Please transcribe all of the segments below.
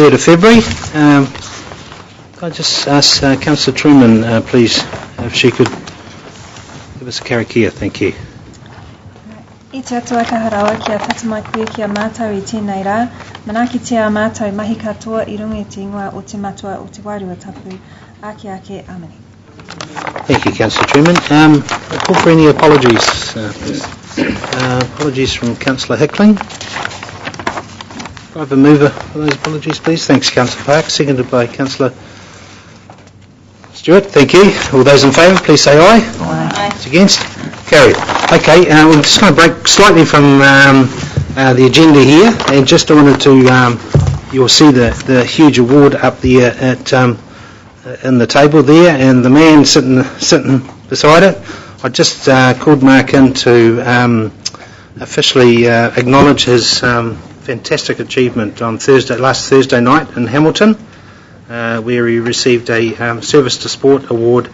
3rd of February. Can I just ask Councillor Truman, please, if she could give us a karakia, thank you. I te atua ka harawa ki a tatamai koe ki a mātou I tēnei rā, manaki te a mātou mahi katoa I runga I te ingoa o te matua o te wairua tapu, ake ake amani. Thank you, Councillor Truman. Call for any apologies, please. Apologies from Councillor Hickling. Driver mover for those apologies, please. Thanks, Councillor Park. Seconded by Councillor Stewart. Thank you. All those in favour, please say aye. Aye. Those against? Carried. Okay, we're just going to break slightly from the agenda here, and just wanted to, you'll see the huge award up there at in the table there, and the man sitting beside it. I just called Mark in to officially acknowledge his fantastic achievement on last Thursday night in Hamilton, where he received a Service to Sport award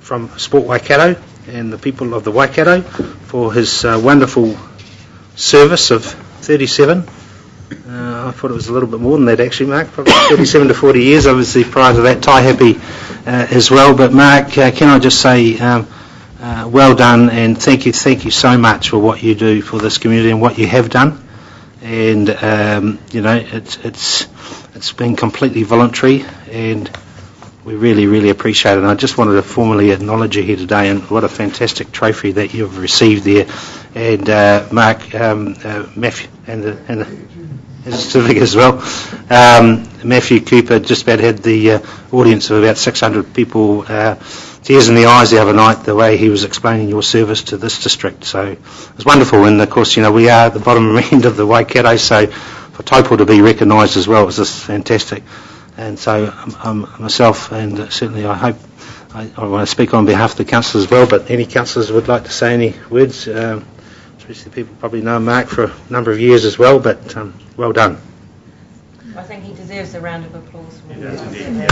from Sport Waikato and the people of the Waikato for his wonderful service of 37. I thought it was a little bit more than that actually, Mark, probably 37 to 40 years, obviously prior to that, Tai happy as well. But Mark, can I just say well done, and thank you so much for what you do for this community and what you have done. And you know, it's been completely voluntary, and we really appreciate it. And I just wanted to formally acknowledge you here today, and what a fantastic trophy that you've received there. And Mark, Matthew, and the certificate as well. Matthew Cooper just about had the audience of about 600 people, tears in the eyes the other night, the way he was explaining your service to this district. So it was wonderful, and of course, you know, we are at the bottom end of the Waikato, so for Taupo to be recognised as well was just fantastic. And so myself, and certainly I hope, I want to speak on behalf of the councillors as well, but any councillors would like to say any words, especially people probably know Mark for a number of years as well, but well done. I think he deserves a round of applause. He does indeed.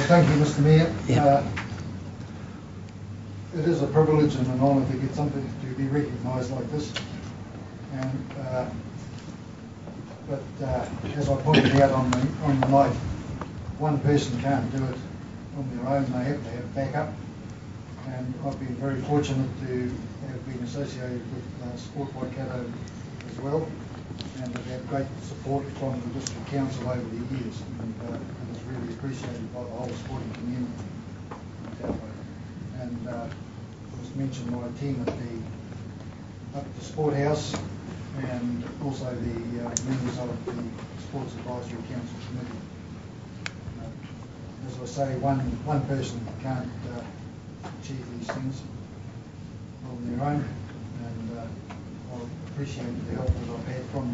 Thank you, Mr. Mayor. Yeah. It is a privilege and an honour to get something to be recognised like this. And but as I pointed out on the night, one person can't do it on their own. They have to have backup. And I've been very fortunate to have been associated with Sport Waikato as well, and have had great support from the District Council over the years, and it's really appreciated by the whole sporting community in Taupo. And just mention my team at the Sport House, and also the members of the Sports Advisory Council Committee. As I say, one person can't achieve these things on their own, and I appreciate the help that I've had from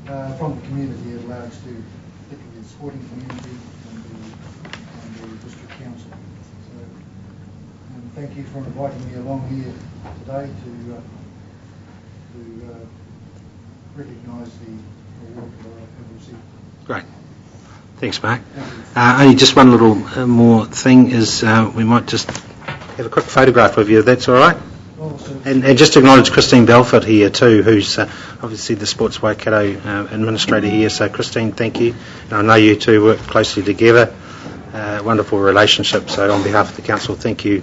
the community at large, particularly the sporting community and the District Council. So, and thank you for inviting me along here today to recognise the award that I have received. Great. Thanks, Mark. Only just one little more thing is we might just have a quick photograph of you, if that's all right. And just acknowledge Christine Belford here too, who's obviously the Sports Waikato administrator here. So Christine, thank you. And I know you two work closely together. Wonderful relationship. So on behalf of the council, thank you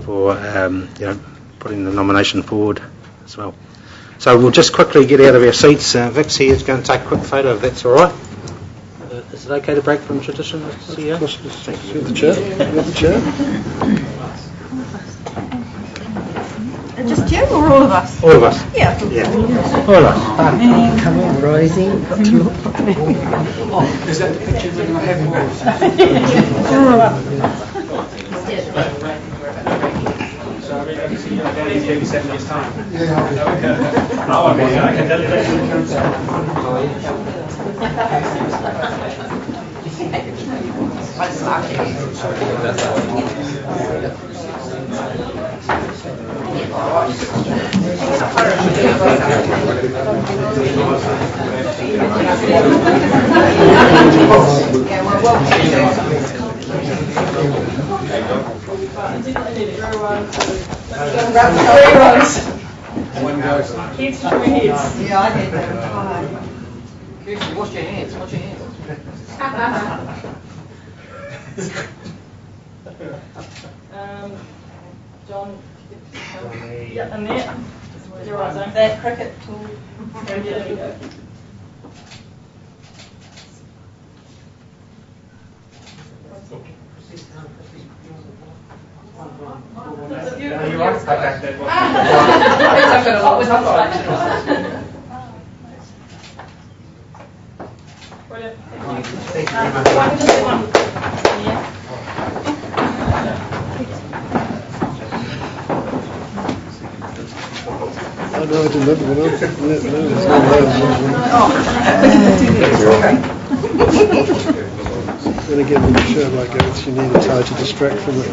for you know, putting the nomination forward as well. So we'll just quickly get out of our seats. Vix here is going to take a quick photo, if that's all right. Is it okay to break from tradition, Mr. CEO? Thank you. The chair. The chair. Just you or all of us? All of us. Yeah. All of us. Come on, Rosie. Is that the picture we're going to have? So I can see you again in 37 years' time. Yeah. Oh, okay. I can tell you that. Yeah, I did that. Wash your hands, wash your hands. John. Yeah, and there. That cricket tool. There we go. Then again, when you show like that, you need a tie to distract from it.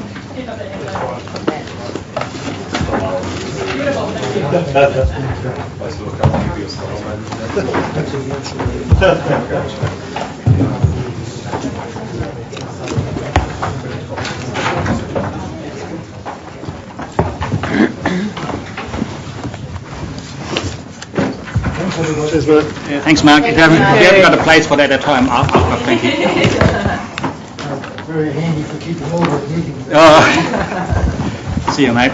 Cheers, mate. Yeah, thanks, Mark. If you haven't got a place for that at home, I'll thank you. Very handy for keeping all the meetings. Oh. See you, mate.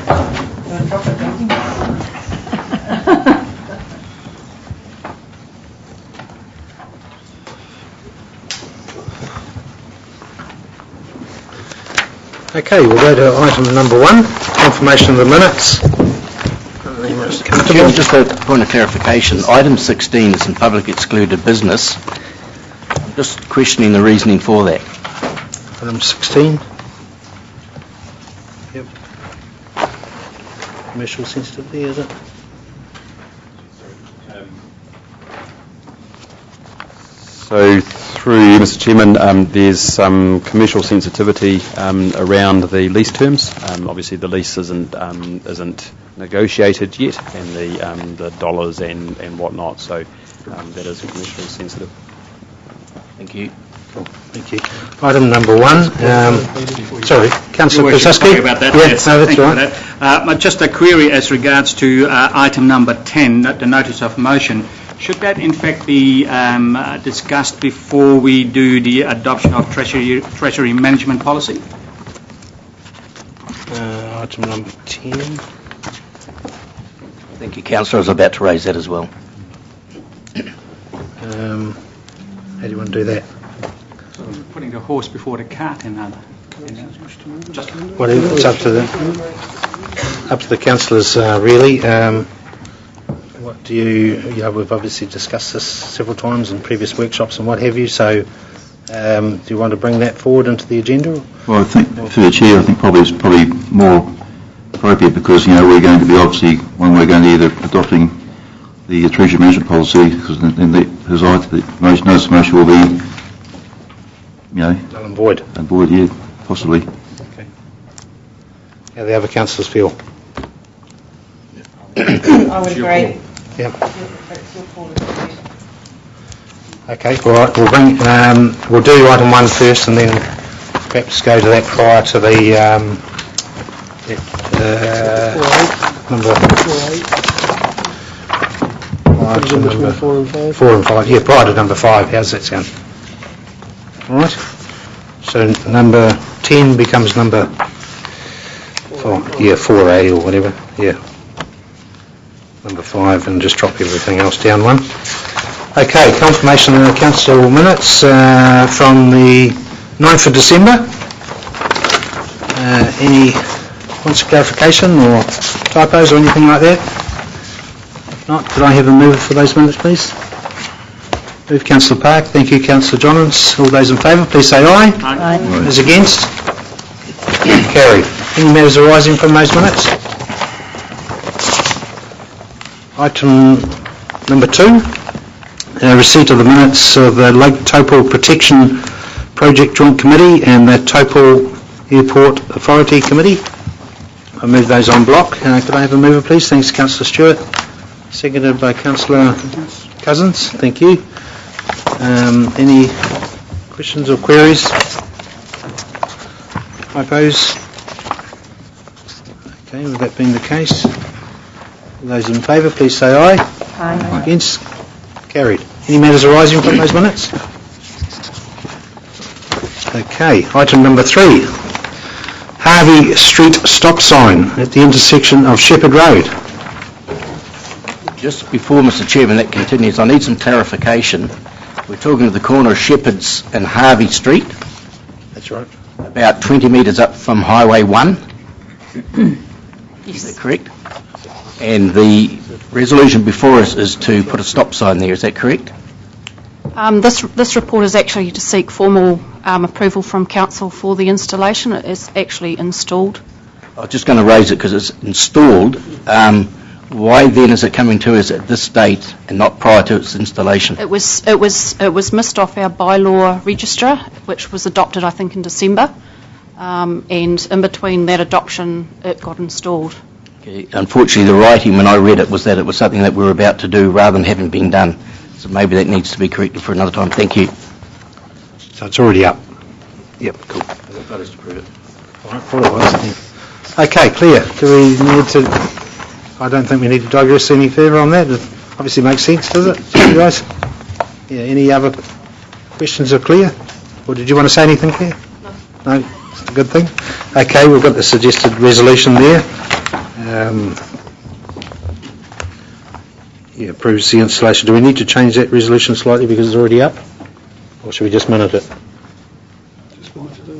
Okay, we'll go to item number 1, confirmation of the minutes. Chairman, just a point of clarification. Item 16 is in public excluded business. I'm just questioning the reasoning for that. Item 16. Yep. Commercial sensitivity, is it? So, through you, Mr. Chairman, there's some commercial sensitivity around the lease terms. Obviously, the lease isn't negotiated yet, and the dollars and whatnot. So, that is commercially sensitive. Thank you. Cool. Thank you. Item number 1. Sorry, Councillor Kosaski. Sorry about that. Yeah, yes, no, that's thank you right. for that. Just a query as regards to item number 10, the notice of motion. Should that in fact be discussed before we do the adoption of Treasury management policy? Item number 10. Thank you, Councillor. I was about to raise that as well. How do you want to do that? So putting the horse before the cart in other. Whatever, it's up to the councillors, really. What do you we've obviously discussed this several times in previous workshops and what have you, so do you want to bring that forward into the agenda? Well, I think, through the Chair, I think it's probably more appropriate because, we're going to be obviously, when we're going to either adopting the Treasury management policy, because then the notice of motion will be, Null and void. And void, yeah, possibly. Okay. How the other councillors feel? I would agree. Yeah. Okay, all right, we'll do item 1 first and then perhaps go to that prior to the number 4 and 5. Yeah, prior to number 5. How's that sound? All right. So number 10 becomes number 4A or whatever. Yeah. Number 5, and just drop everything else down 1. Okay, confirmation of the council minutes from the 9th of December. Any points of clarification or typos or anything like that? If not, could I have a mover for those minutes, please? Move Councillor Park. Thank you, Councillor Johns. All those in favour, please say aye. Aye. Those against? Carried. Any matters arising from those minutes? Item number 2, receipt of the minutes of the Lake Taupo Protection Project Joint Committee and the Taupo Airport Authority Committee. I move those en bloc. Could I have a mover, please? Thanks, Councillor Stewart. Seconded by Councillor Cousins. Thank you. Any questions or queries? Typos? Okay, with that being the case, all those in favour, please say aye. Aye. Against? Carried. Any matters arising from those minutes? Okay, item number 3. Harvey Street stop sign at the intersection of Shepherd Road. Just before, Mr Chairman, that continues, I need some clarification. We're talking at the corner of Shepherds and Harvey Street, That's right. about 20 metres up from Highway 1. Is that correct? And the resolution before us is to put a stop sign there, is that correct? This report is actually to seek formal approval from Council for the installation. It is actually installed. I was just going to raise it because it's installed. Why then is it coming to us at this date and not prior to its installation? It was missed off our bylaw register, which was adopted, I think, in December. And in between that adoption, it got installed. Okay. Unfortunately, the writing when I read it was that it was something that we were about to do rather than having been done. So maybe that needs to be corrected for another time. Thank you. So it's already up. Yep, cool. I've got us to prove it. All right, thought it was. Okay, clear. Do we need to... I don't think we need to digress any further on that. It obviously makes sense, does it, you guys? Yeah, any other questions are clear? Or did you want to say anything, Claire? No. No? It's a good thing. Okay, we've got the suggested resolution there. Yeah, approves the installation. Do we need to change that resolution slightly because it's already up? Or should we just minute it?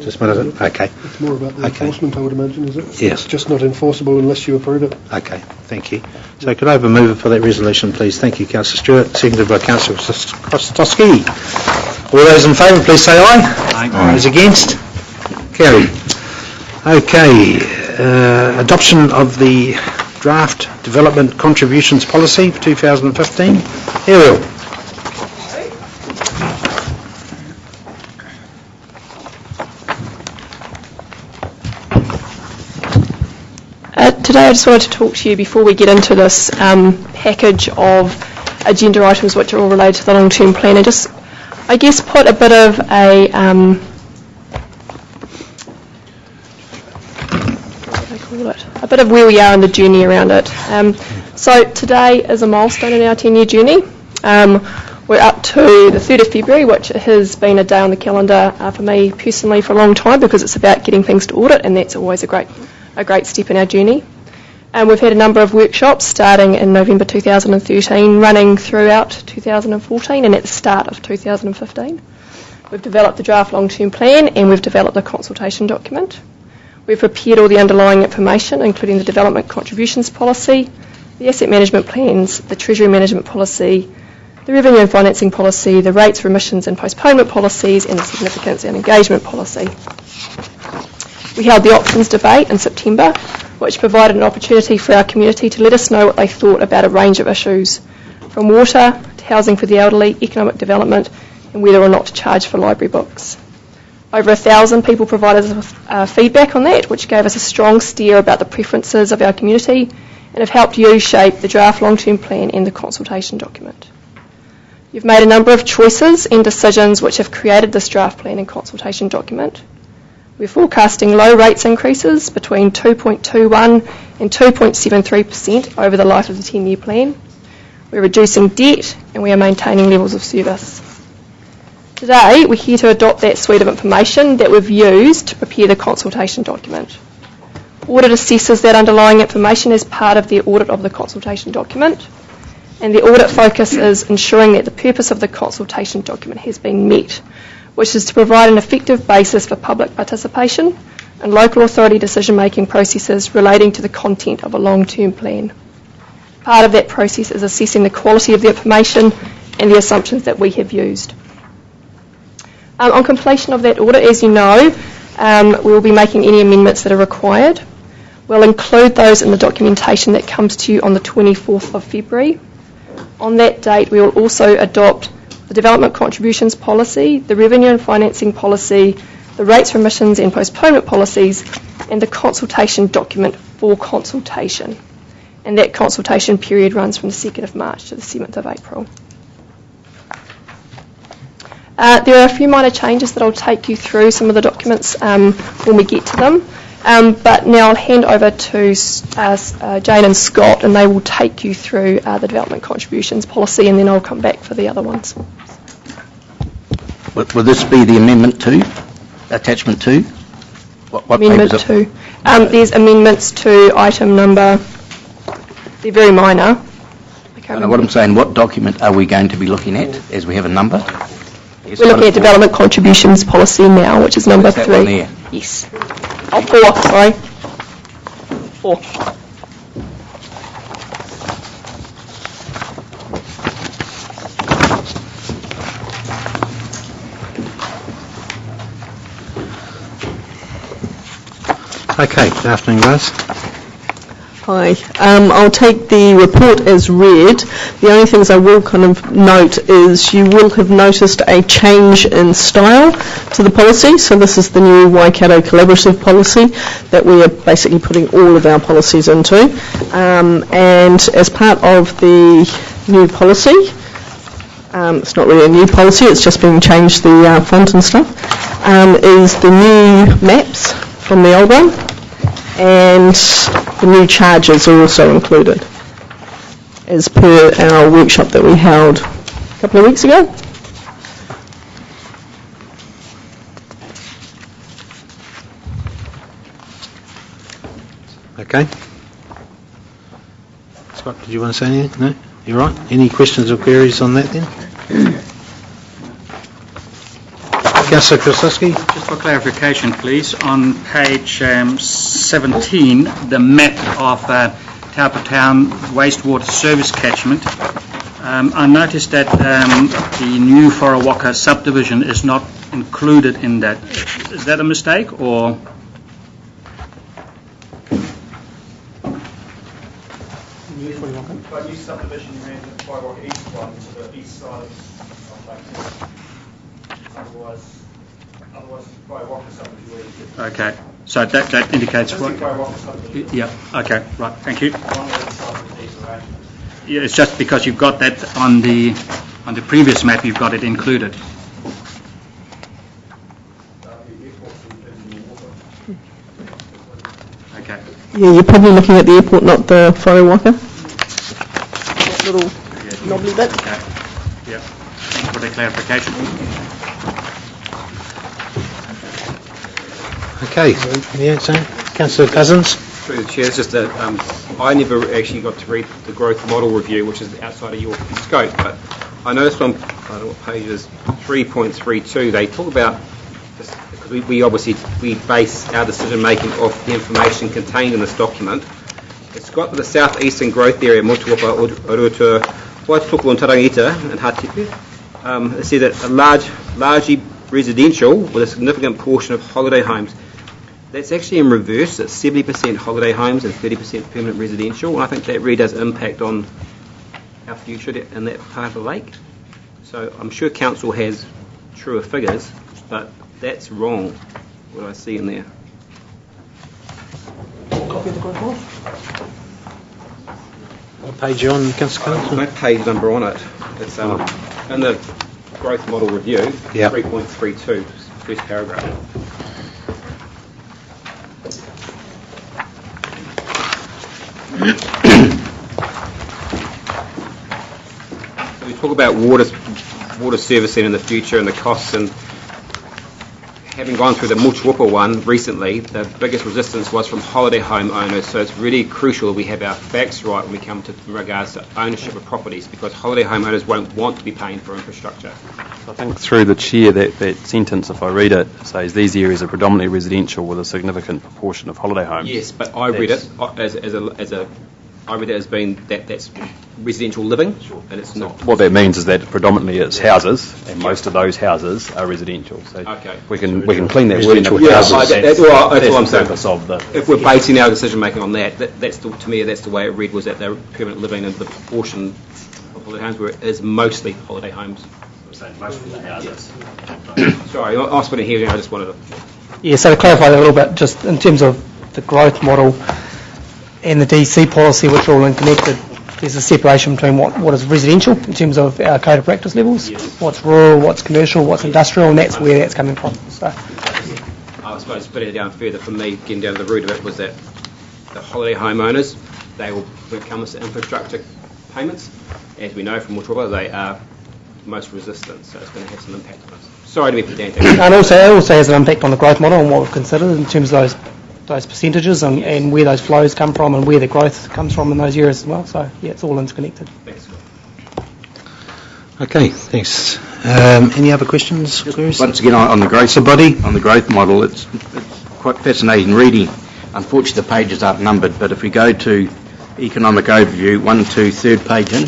Just minute it? Okay. It's more about the enforcement, I would imagine, is it? Yes. It's just not enforceable unless you approve it. Okay, thank you. So could I have a mover for that resolution, please? Thank you, Councillor Stewart, seconded by Councillor Kostowski. All those in favour, please say aye. Aye. Those against? Carried. Okay, adoption of the draft development contributions policy for 2015. Ariel. Today I just wanted to talk to you before we get into this package of agenda items which are all related to the long-term plan, and just, I guess, put a bit of a bit of where we are in the journey around it. So today is a milestone in our 10-year journey. We're up to the 3rd of February, which has been a day on the calendar for me personally for a long time because it's about getting things to audit, and that's always a great step in our journey. And we've had a number of workshops starting in November 2013, running throughout 2014 and at the start of 2015. We've developed the draft long-term plan and we've developed the consultation document. We've prepared all the underlying information, including the development contributions policy, the asset management plans, the treasury management policy, the revenue and financing policy, the rates, remissions and postponement policies, and the significance and engagement policy. We held the options debate in September, which provided an opportunity for our community to let us know what they thought about a range of issues, from water to housing for the elderly, economic development, and whether or not to charge for library books. Over 1,000 people provided us with feedback on that, which gave us a strong steer about the preferences of our community and have helped you shape the draft long-term plan and the consultation document. You've made a number of choices and decisions which have created this draft plan and consultation document. We're forecasting low rates increases between 2.21% and 2.73% over the life of the 10-year plan. We're reducing debt and we are maintaining levels of service. Today, we're here to adopt that suite of information that we've used to prepare the consultation document. Audit assesses that underlying information as part of their audit of the consultation document, and the audit focus is ensuring that the purpose of the consultation document has been met, which is to provide an effective basis for public participation and local authority decision-making processes relating to the content of a long-term plan. Part of that process is assessing the quality of the information and the assumptions that we have used. On completion of that audit, as you know, we will be making any amendments that are required. We'll include those in the documentation that comes to you on the 24th of February. On that date, we will also adopt the development contributions policy, the revenue and financing policy, the rates, remissions and postponement policies, and the consultation document for consultation. And that consultation period runs from the 2nd of March to the 7th of April. There are a few minor changes that I'll take you through some of the documents when we get to them. But now I'll hand over to Jane and Scott, and they will take you through the development contributions policy, and then I'll come back for the other ones. Will this be the amendment 2? Attachment 2? What Amendment papers 2. There's amendments to item number, they're very minor. What I'm saying, what document are we going to be looking at, as we have a number? Yes, We're looking at development contributions policy now, which is number 3. One there. Yes. Oh, 4, sorry. 4. Okay, good afternoon, guys. Hi. I'll take the report as read. The only things I will kind of note is you will have noticed a change in style to the policy. So this is the new Waikato collaborative policy that we are basically putting all of our policies into. And as part of the new policy, it's not really a new policy, it's just been changed the font and stuff, is the new maps from the old one, and the new charges are also included, as per our workshop that we held a couple of weeks ago. Okay. Scott, did you want to say anything? No? You're right. Any questions or queries on that then? Councillor Krasowski. Just for clarification, please, on page 17, the map of Taupo Town wastewater service catchment, I noticed that the new Wharawaka subdivision is not included in that. Is that a mistake, or? By new subdivision, you mean the Wharawaka East one to the east side of Lake. Otherwise, Wharawaka subdivision. Okay, so that indicates what? Yeah. Okay. Right. Thank you. Yeah, it's just because you've got that on the previous map. You've got it included. Okay. Yeah, you're probably looking at the airport, not the Wharawaka. That little knobbly bit. Okay. Yeah. Thanks for the clarification. Okay. Yeah, so Councillor Cousins. Through the Chair, it's just that I never actually got to read the growth model review, which is outside of your scope, but I noticed on, I don't know what page it is, 3.32, they talk about, because we obviously base our decision making off the information contained in this document. It's got the southeastern growth area, Motuapa, Orutua, Waitoko and Tarangi-Tongariro and Hatipu. They say that largely residential with a significant portion of holiday homes. That's actually in reverse. It's 70% holiday homes and 30% permanent residential. And I think that really does impact on our future in that part of the lake. So I'm sure Council has truer figures, but that's wrong, what I see in there. Copy of the growth model. What page are you on, Councillor Cousins? No page number on it. It's in the growth model review, 3.32, first paragraph. So we talk about water servicing in the future and the costs, and having gone through the Motuapa one recently, the biggest resistance was from holiday home owners, so it's really crucial that we have our facts right when we come to in regards to ownership of properties, because holiday home owners won't want to be paying for infrastructure. I think through the Chair, that sentence, if I read it, says these areas are predominantly residential with a significant proportion of holiday homes. Yes, but I read it I read it as being that's residential living, and it's not. What that means is that predominantly it's houses, and most of those houses are residential. So okay. we can clean that wording up. That's what I'm saying. The if we're basing our decision making on that's to me that's the way it read, was that they're permanent living, and the proportion of holiday homes where it is mostly holiday homes. I'm saying most of the houses. Sorry, I was putting here. I just wanted to. Yeah, so to clarify that a little bit, just in terms of the growth model and the DC policy, which are all interconnected, there's a separation between what is residential in terms of our code of practice levels, what's rural, what's commercial, what's industrial, and that's where that's coming from. So, I I suppose putting it down further for me, getting down to the root of it, was that the holiday homeowners, they will, when it comes to infrastructure payments, as we know from Motuapa, they are most resistant, so it's going to have some impact on us. Sorry to be pedantic. And also, it also has an impact on the growth model and what we've considered in terms of those percentages and where those flows come from and where the growth comes from in those areas as well. So, yeah, it's all interconnected. Thanks. Okay, thanks. Any other questions? Queries? Once again, on the growth model, it's quite fascinating reading. Unfortunately, the pages aren't numbered, but if we go to economic overview, 1 to 3rd page in,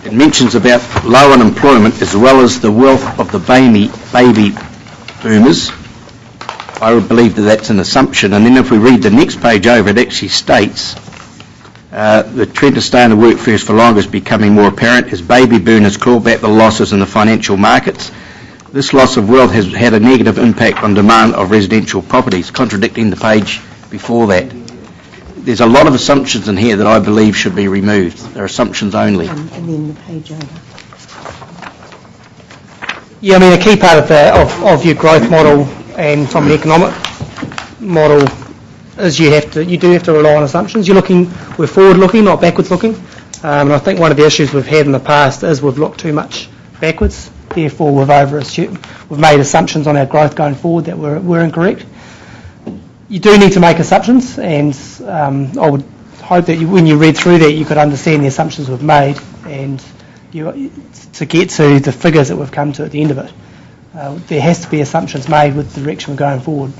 it mentions about low unemployment as well as the wealth of the baby boomers. I would believe that that's an assumption. And then if we read the next page over, it actually states the trend to stay in the workforce for longer is becoming more apparent as baby boomers claw back the losses in the financial markets. This loss of wealth has had a negative impact on demand of residential properties, contradicting the page before that. There's a lot of assumptions in here that I believe should be removed. They're assumptions only. And then the page over. Yeah, I mean, a key part of your growth model and from an economic model is you do have to rely on assumptions. We're forward-looking, not backwards-looking. And I think one of the issues we've had in the past is we've looked too much backwards. Therefore, we've made assumptions on our growth going forward that were incorrect. You do need to make assumptions, and I would hope that when you read through that, you could understand the assumptions we've made, and to get to the figures that we've come to at the end of it. There has to be assumptions made with the direction we're going forward.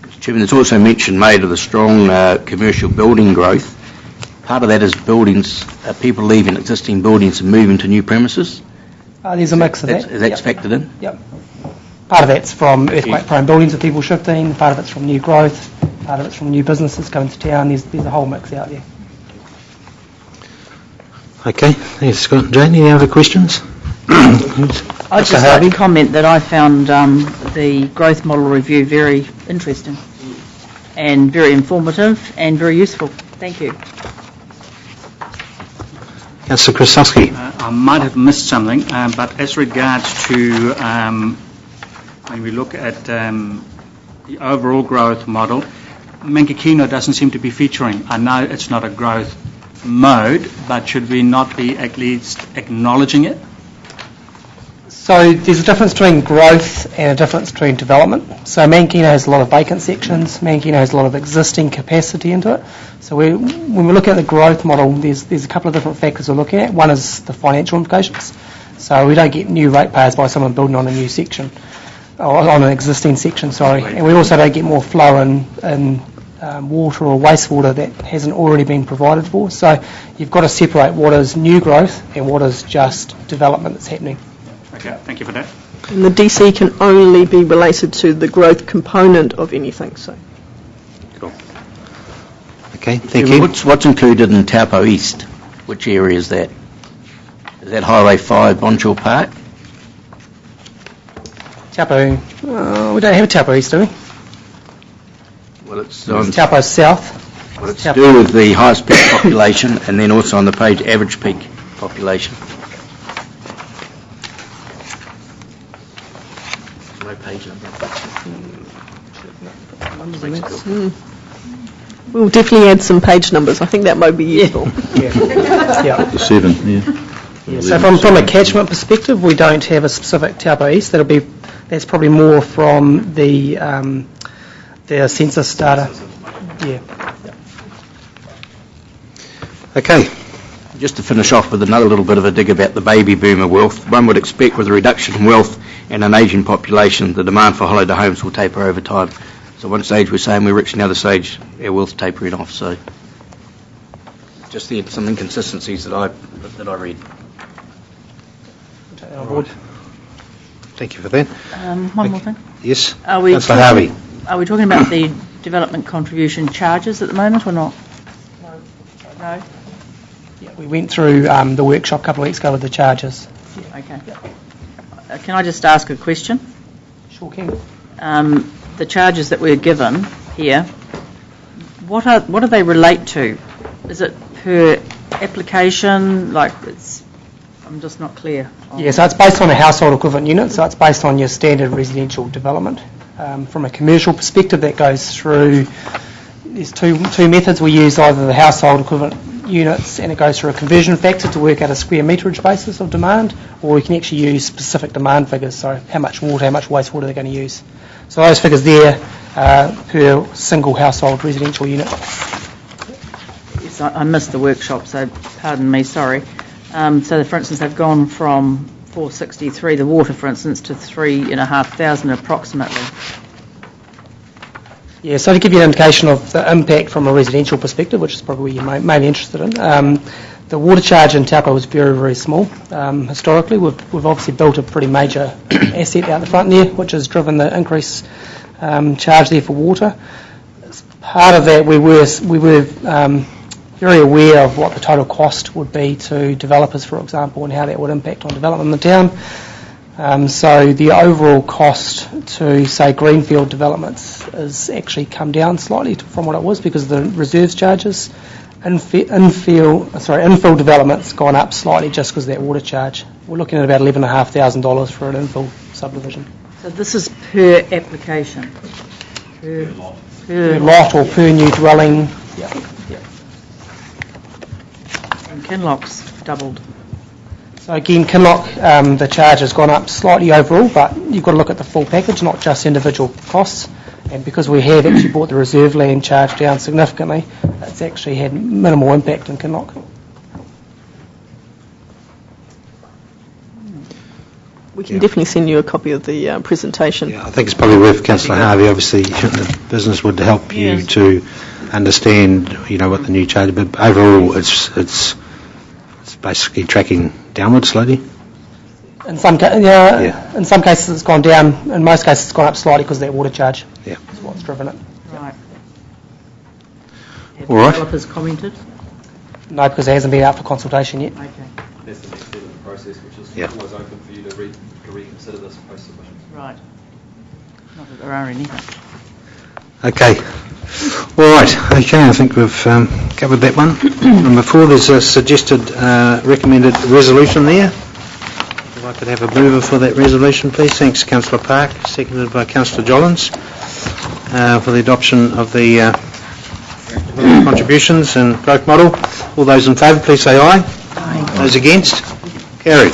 Mr. Chairman, there's also mention made of the strong commercial building growth. Part of that is buildings, people leaving existing buildings and moving to new premises. There's a mix of that. That's factored in? Yep. Part of that's from earthquake-prone buildings of people shifting, part of it's from new growth, part of it's from new businesses coming to town. There's a whole mix out there. Okay, thanks, Scott and Jane. Any other questions? I'd just like to comment that I found the growth model review very interesting and very informative and very useful. Thank you. Councillor Krasowski. I might have missed something, but as regards to when we look at the overall growth model, Mangakino doesn't seem to be featuring. I know it's not a growth mode, but should we not be at least acknowledging it? So there's a difference between growth and a difference between development. So Mangakino has a lot of vacant sections. Mangakino has a lot of existing capacity into it. So when we're looking at the growth model, there's a couple of different factors we're looking at. One is the financial implications. So we don't get new ratepayers by someone building on a new section, or on an existing section, sorry. And we also don't get more flow in water or wastewater that hasn't already been provided for. So you've got to separate what is new growth and what is just development that's happening. Okay, thank you for that. And the DC can only be related to the growth component of anything. So. Cool. Okay, thank you. What's included in Taupo East? Which area is that? Is that Highway 5, Bonchor Park? Taupo, we don't have a Taupo East, do we? Well, it's Taupo South. Well, it's to do with the highest peak population, and then also on the page, average peak population. No page number. We'll definitely add some page numbers. I think that might be useful. Yeah. 7, yeah. Yeah, so from a catchment perspective, we don't have a specific Taupo East. That's probably more from the census data. Yeah. Okay. Just to finish off with another little bit of a dig about the baby boomer wealth, one would expect with a reduction in wealth and an ageing population, the demand for holiday homes will taper over time. So one stage we're saying we're rich, another stage our wealth's tapering off. So just some inconsistencies that I read. Thank you for that. One more thing. Yes. Councillor Harvey. Are we talking about the development contribution charges at the moment or not? No. Yeah, we went through the workshop a couple of weeks ago with the charges. Okay. Can I just ask a question? Sure can. The charges that we're given here, what do they relate to? Is it per application, like it's I'm just not clear. Yeah, so it's based on a household equivalent unit, so it's based on your standard residential development. From a commercial perspective, that goes through, there's two methods. We use either the household equivalent units, and it goes through a conversion factor to work out a square meterage basis of demand, or we can actually use specific demand figures, so how much water, how much wastewater they're going to use. So those figures there per single household residential unit. Yes, I missed the workshop, so pardon me, sorry. So, for instance, they've gone from 463, the water, for instance, to 3,500 approximately. Yeah, so to give you an indication of the impact from a residential perspective, which is probably what you're mainly interested in, the water charge in Taupo was very, very small. Historically, we've obviously built a pretty major asset out the front there, which has driven the increase charge there for water. As part of that, we were very aware of what the total cost would be to developers, for example, and how that would impact on development in the town. So the overall cost to, say, greenfield developments has actually come down slightly from what it was because of the reserves charges. Infill development's gone up slightly just because of that water charge. We're looking at about $11,500 for an infill subdivision. So this is per application? Per lot or per new dwelling. Yeah. And Kinloch's doubled. So again, Kinloch, the charge has gone up slightly overall, but you've got to look at the full package, not just individual costs. And because we have actually brought the reserve land charge down significantly, it's actually had minimal impact in Kinloch. We can definitely send you a copy of the presentation. Yeah, I think it's probably worth, Councillor Harvey, obviously the business would help you to understand, what the new charge, but overall it's basically tracking downward slowly. In some cases it's gone down. In most cases it's gone up slightly because of that water charge. Yeah, that's what's driven it. Right. Have All right. developers commented? No, because it hasn't been out for consultation yet. Okay. That's the next step of the process, which is always open for you to reconsider this post-submission. Right. Not that there are any. Okay. All right. Okay, I think we've covered that one. Number 4, there's a suggested recommended resolution there. If I could have a mover for that resolution, please. Thanks, Councillor Park. Seconded by Councillor Jollins for the adoption of the contributions and growth model. All those in favour, please say aye. Aye. Those against? Carried.